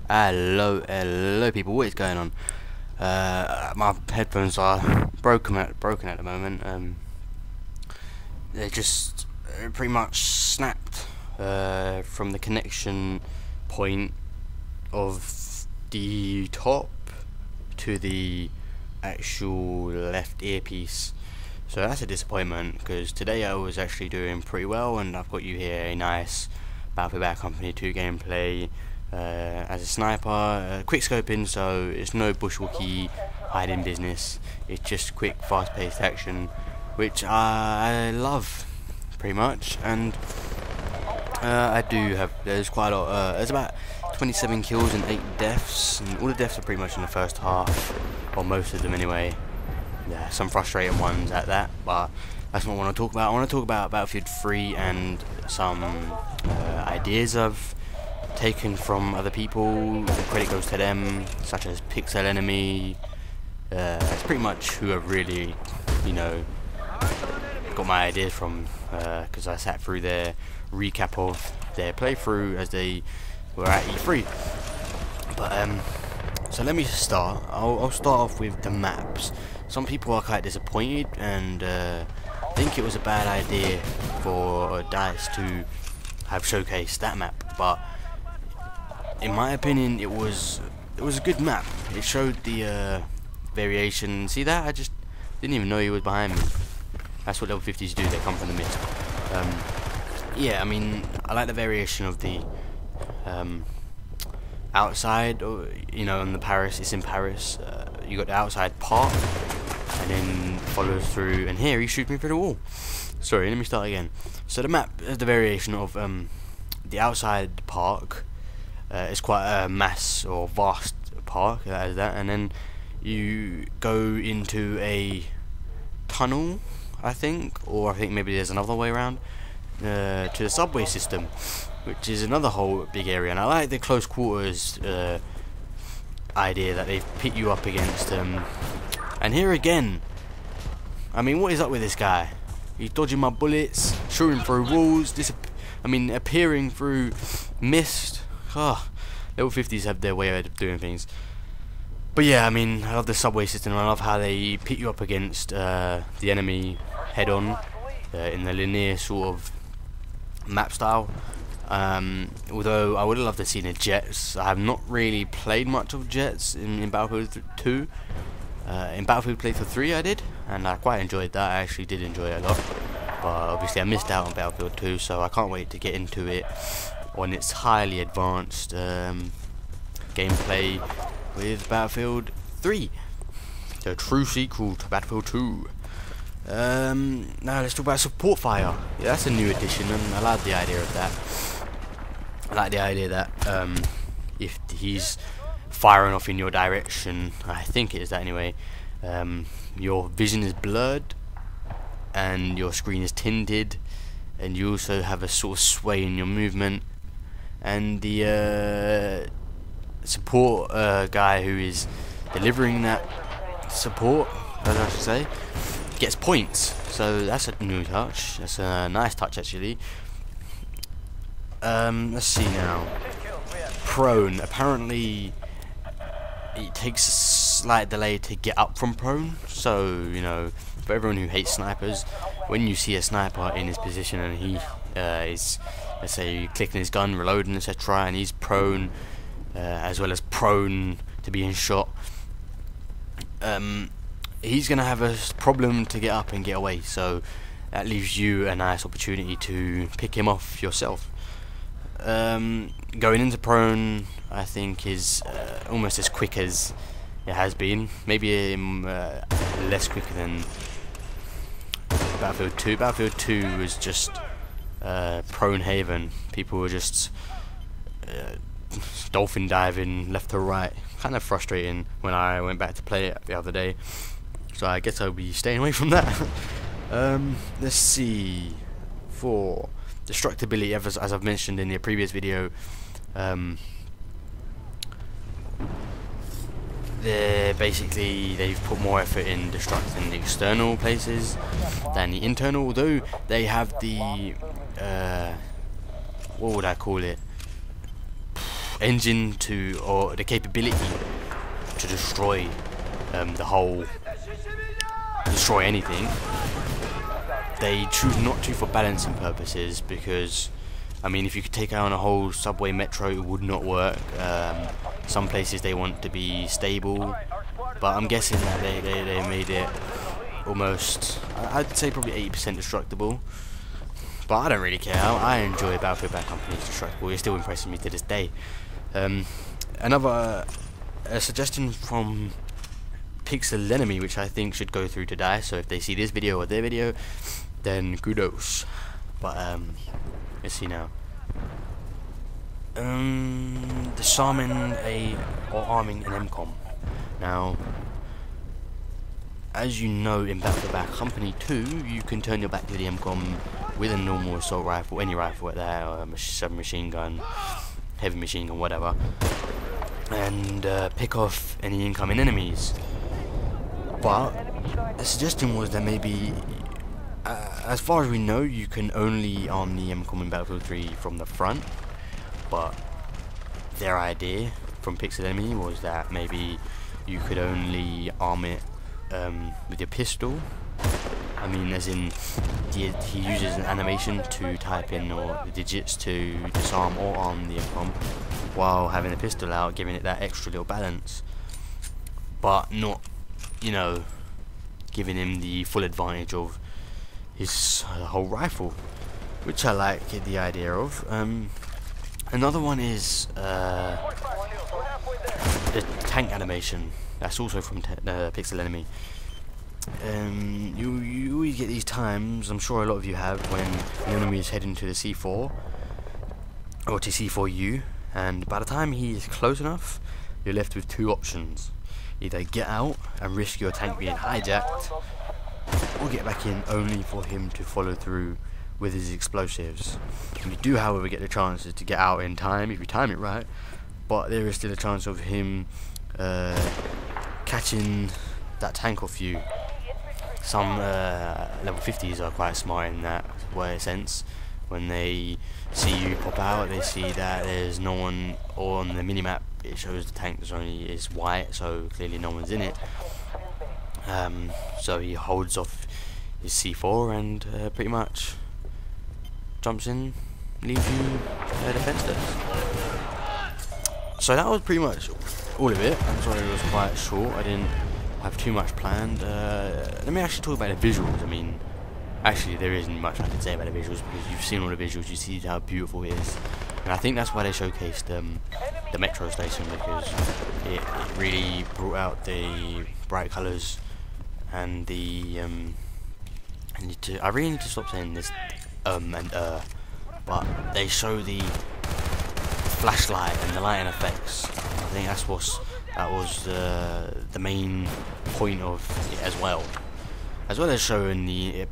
Hello people, what is going on? My headphones are broken at the moment. They just pretty much snapped from the connection point of the top to the actual left earpiece. So that's a disappointment, because today I was actually doing pretty well, and I've got you here a nice Battlefield Bad Company 2 gameplay as a sniper, quick scoping, so it's no bushwalkie hiding business. It's just quick, fast-paced action, which I love pretty much. And I do have, there's quite a lot, there's about 27 kills and 8 deaths, and all the deaths are pretty much in the first half, or most of them anyway. Yeah, some frustrating ones at that, but that's not what I want to talk about. I want to talk about Battlefield 3 and some ideas I've taken from other people. The credit goes to them, such as Pixel Enemy. That's pretty much who I've really, got my ideas from, because I sat through their recap of their playthrough as they were at E3. But so let me start. I'll start off with the maps. Some people are quite disappointed and think it was a bad idea for DICE to have showcased that map, but in my opinion it was a good map. It showed the variation. See that? I just didn't even know he was behind me. That's what level 50s do, they come from the mid. Yeah, I mean, I like the variation of the outside, or, in the Paris, it's in Paris. You got the outside part, and then follows through, and here he shoots me through the wall. Sorry, let me start again. So the map is the variation of the outside park. It's quite a mass or vast park, that is that, and then you go into a tunnel, I think, or I think maybe there's another way around, to the subway system, which is another whole big area. And I like the close quarters idea that they've pit you up against. And here again, I mean, what is up with this guy? He's dodging my bullets, shooting through walls, appearing through mist. Level 50s have their way of doing things. But yeah, I mean, I love the subway system. I love how they pit you up against the enemy head-on in the linear sort of map style. Although I would have loved to see the jets. I have not really played much of jets in Battlefield 2. In Battlefield Playthrough 3 I did, and I quite enjoyed that. I actually did enjoy it a lot. But obviously I missed out on Battlefield 2, so I can't wait to get into it on its highly advanced gameplay with Battlefield 3, the true sequel to Battlefield 2. Now let's talk about support fire. Yeah, that's a new addition, and I like the idea of that. I like the idea that if he's firing off in your direction, I think it is that anyway, your vision is blurred and your screen is tinted, and you also have a sort of sway in your movement, and the support guy who is delivering that support, as I should say, gets points. So that's a new touch. That's a nice touch actually. Let's see now. Prone. Apparently it takes a slight delay to get up from prone. So, for everyone who hates snipers, when you see a sniper in his position and he is, let's say, clicking his gun, reloading, etc., and he's prone, as well as prone to being shot, he's going to have a problem to get up and get away. So that leaves you a nice opportunity to pick him off yourself. Going into prone, I think, is almost as quick as it has been. Maybe less quicker than Battlefield 2. Battlefield 2 was just prone haven. People were just dolphin diving left to right. Kind of frustrating when I went back to play it the other day. So I guess I'll be staying away from that. Let's see. For destructibility, as I've mentioned in the previous video, they've put more effort in destructing the external places than the internal, although they have the what would I call it, engine to, or the capability to destroy destroy anything. They choose not to for balancing purposes, because I mean, if you could take out a whole subway metro, it would not work. Some places they want to be stable, but I'm guessing that they made it almost, I'd say probably 80% destructible. But I don't really care. I enjoy Battlefield Bad Company's destructible. It's still impressing me to this day. Another suggestion from Pixel Enemy, which I think should go through to die. So if they see this video or their video, then kudos. But let's see now. Disarming or arming an MCOM. Now, as you know, in Battlefield Bad Company 2, you can turn your back to the MCOM with a normal assault rifle, any rifle at that, or a submachine gun, heavy machine gun, whatever, and pick off any incoming enemies. But the suggestion was that maybe, as far as we know, you can only arm the MCOM in Battlefield 3 from the front. But their idea from Pixel Enemy was that maybe you could only arm it with your pistol. I mean, as in, he uses an animation to type in or the digits to disarm or arm the MCOM while having a pistol out, giving it that extra little balance, but not, you know, giving him the full advantage of his whole rifle, which I like the idea of. Another one is the tank animation. That's also from Pixel Enemy. You always get these times, I'm sure a lot of you have, when an enemy is heading to the C4 or to C4U, and by the time he is close enough, you're left with two options: either get out and risk your tank being hijacked, or get back in only for him to follow through with his explosives. And you do, however, get the chances to get out in time if you time it right, but there is still a chance of him catching that tank off you. Some level 50s are quite smart in that sense. When they see you pop out, they see that there's no one, or on the minimap it shows the tank is white, so clearly no one's in it. So he holds off his C4 and pretty much jumps in, leaves you defenseless. So that was pretty much all of it. I'm sorry it was quite short. I didn't have too much planned. Let me actually talk about the visuals. I mean, actually there isn't much I can say about the visuals, because you've seen all the visuals, you see how beautiful it is, and I think that's why they showcased the metro station, because it really brought out the bright colours and the I really need to stop saying this but they show the flashlight and the lighting effects. I think that was the main point of it, as well as showing the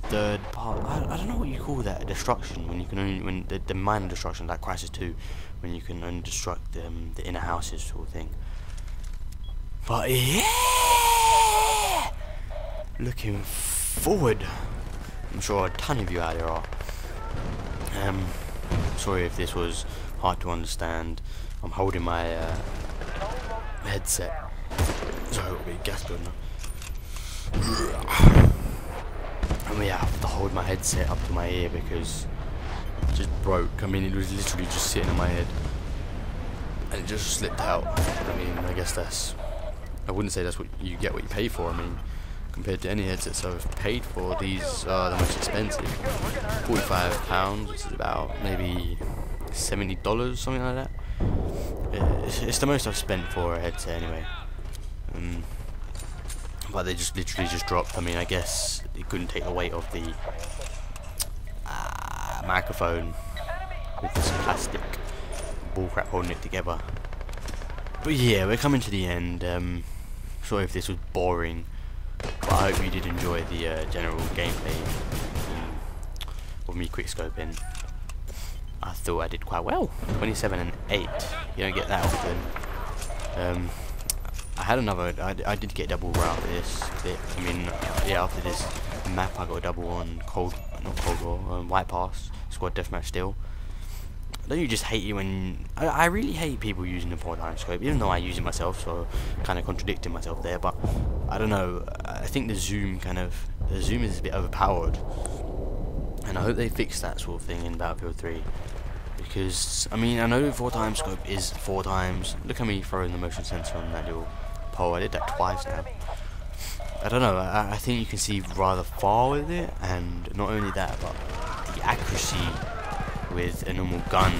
third part. I don't know what you call that, destruction, when you can only, the minor destruction, like Crysis 2, when you can only destruct the inner houses sort of thing. But yeah, looking forward. I'm sure a ton of you out there are. Sorry if this was hard to understand. I'm holding my headset. Sorry, it'll be a gas gun. And yeah, I have to hold my headset up to my ear because it just broke. I mean, it was literally just sitting on my head and it just slipped out. I mean, I guess I wouldn't say that's what you get what you pay for. I mean, compared to any headsets I've paid for, these are the most expensive. £45, which is about maybe $70, something like that. It's the most I've spent for a headset anyway. But they just literally just dropped. I mean, I guess it couldn't take the weight of the microphone with this plastic bullcrap holding it together. But yeah, we're coming to the end. Sorry if this was boring, but I hope you did enjoy the general gameplay of me quickscoping. I thought I did quite well. 27 and 8. You don't get that often. I had another. I did get a double right after this clip. I mean, yeah, after this map, I got a double on White Pass Squad Deathmatch still. don't you just hate it when... I really hate people using the 4x scope, even though I use it myself, so kind of contradicting myself there, but I don't know, I think the zoom is a bit overpowered, and I hope they fix that sort of thing in Battlefield 3, because, I mean, I know 4x scope is 4 times, look at me throwing the motion sensor on that little pole, I did that twice now. I don't know, I think you can see rather far with it, and not only that, but the accuracy with a normal gun.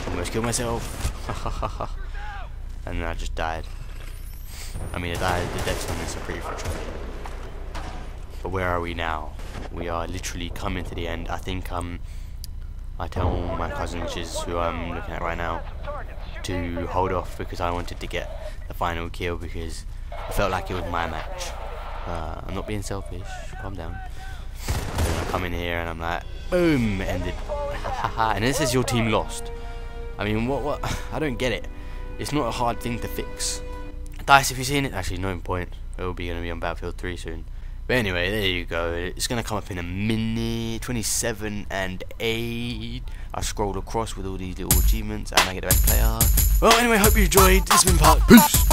Almost killed myself. And then I just died. I mean, the deaths on this are pretty frustrating. But where are we now? We are literally coming to the end. I think I tell my cousin, which is who I'm looking at right now, to hold off because I wanted to get the final kill because I felt like it was my match. I'm not being selfish. Calm down. I come in here and I'm like, boom, it ended. And it says your team lost. I mean, what? I don't get it. It's not a hard thing to fix. Dice, if you've seen it, actually, no point. It will be going to be on Battlefield 3 soon. But anyway, there you go. It's going to come up in a minute. 27 and 8. I scrolled across with all these little achievements and I get the best player. Well, anyway, hope you enjoyed. This has been Park. Peace.